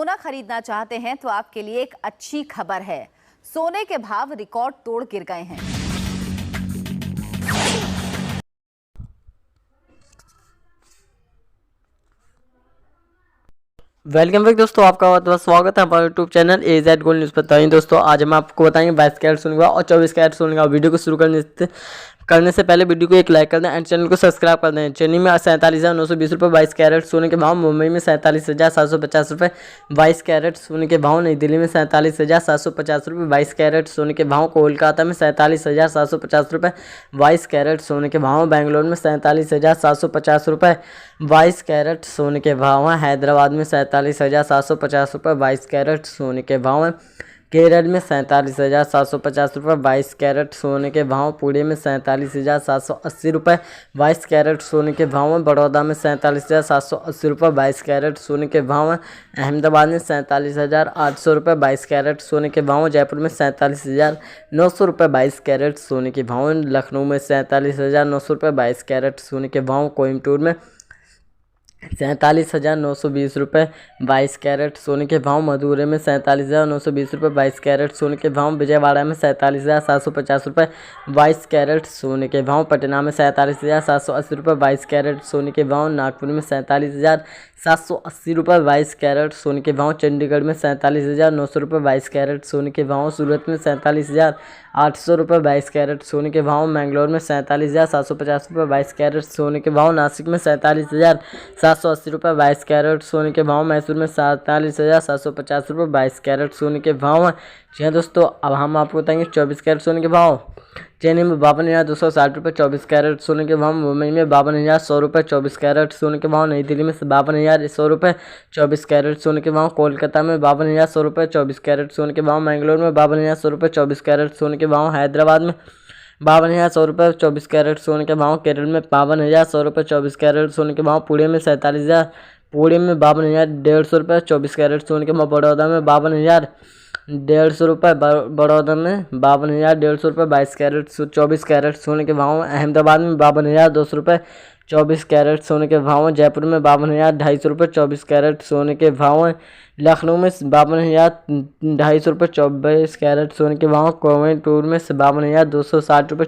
सोना खरीदना चाहते हैं तो आपके लिए एक अच्छी खबर है। सोने के भाव रिकॉर्ड तोड़ गिर गए हैं। वेलकम बैक दोस्तों, आपका बहुत बहुत स्वागत है हमारे YouTube channel AZ gold news पर। बताइए दोस्तों, आज हम आपको बताएंगे 22 कैरेट सोने का और 24 कैरेट सोने का। वीडियो को शुरू करने से पहले वीडियो को एक लाइक कर दें एंड चैनल को सब्सक्राइब कर दें। चेन्नई में 47,920 रुपये 22 कैरेट सोने के भाव, मुंबई में 47,750 रुपये 22 कैरेट सोने के भाव, नई दिल्ली में 47,750 रुपये 22 कैरेट सोने के भाव, कोलकाता में 47,750 रुपये 22 कैरेट सोने के भाव, बेंगलोर में 47,750 रुपये 22 कैरेट सोने के भाव हैं, हैदराबाद में 47,750 रुपये 22 कैरेट सोने के भाव हैं, केरल में 47,750 रुपये 22 कैरेट सोने के भाव, पुणे में 47,780 रुपये 22 कैरेट सोने के भाव हैं, बड़ौदा में 47,780 रुपये 22 कैरेट सोने के भाव हैं, अहमदाबाद में 47,800 रुपये 22 कैरेट सोने के भाव, जयपुर में 47,900 रुपये 22 कैरेट सोने के भाव, लखनऊ में 47,900 रुपये 22 कैरेट सोने के भाव, कोयम्बटूर में 47,920 रुपये 22 कैरेट सोने के भाव, मदुरै में 47,920 रुपये 22 कैरेट सोने के भाव, विजयवाड़ा में 47,750 रुपये 22 कैरेट सोने के भाव, पटना में 47,780 रुपये 22 कैरेट सोने के भाव, नागपुर में 47,780 रुपये 22 कैरेट सोने के भाव, चंडीगढ़ में 47,900 रुपये 22 कैरेट सोने के भाव, सूरत में 47,800 रुपये 22 कैरेट सोने के भाव, मैंगलोर में 47,750 रुपये 22 कैरेट सोने के भाव, नासिक में 47,780 रुपये 22 कैरेट सोने के भाव, मैसूर में 47,750 रुपये 22 कैरेट सोने के भाव। जी हाँ दोस्तों, अब हम आपको बताएंगे 24 कैरेट सोने के भाव। चेन्नई में 52,260 रुपये 24 कैरेट सोने के भाव, मुंबई में 52,100 रुपये 24 कैरेट सोने के भाव, नई दिल्ली में 52,100 रुपये 24 कैरेट सोने के भाव, कोलकाता में 52,100 रुपये 24 कैरेट सोने के भाव, मैंगलोर में 52,100 रुपये 24 कैरेट सोने के भाव, हैदराबाद में 52,100 रुपये 24 कैरेट सोने के भाव, केरल में 52,100 रुपये 24 कैरेट सोने के भाव, पुणे में 52,150 रुपये 24 कैरेट सोने के भाव, बड़ौदा में 52,150 रुपये, बड़ौदा में 52,150 रुपये 22 कैरेट 24 कैरेट सोने के भाव, अहमदाबाद में 52,200 रुपये 24 कैरेट सोने के भाव, जयपुर में 52,250 रुपये 24 कैरेट सोने के भाव, लखनऊ में 52,250 रुपये 24 कैरेट सोने के भाव, कोयम्बटूर में 52,260 रुपये